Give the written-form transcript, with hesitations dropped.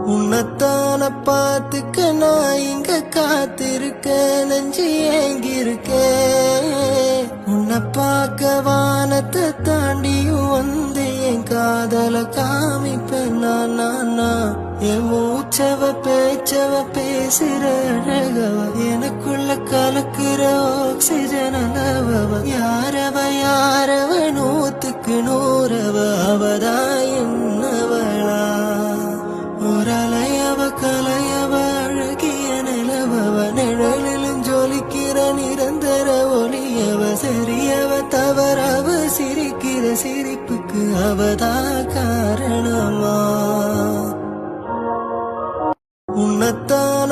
உன்னத்தான பாத்துக்க நான் இங்க காத்திருக்க நெஞ்சு ஏங்கிருக்க உன்னை பார்க்க வானத்தை தாண்டியும் வந்து என் காதல காமிப்பேன் நான் என் மூச்சவ பேச்சவ பேசுற அழகவ எனக்குள்ள கலக்குற ஆக்சிஜன் அளவவ யாரவ நூத்துக்கு நூறவ அவதான் என்னவளா ஒரலையவ கலையவ அழகிய நிலவவ நிழலிலும் ஜொலிக்கிற நிரந்தர ஒளியவ சரியவ தவறவ சிரிக்கிற சிரிப்புக்கு அவதா காரணமா உன்னத்தான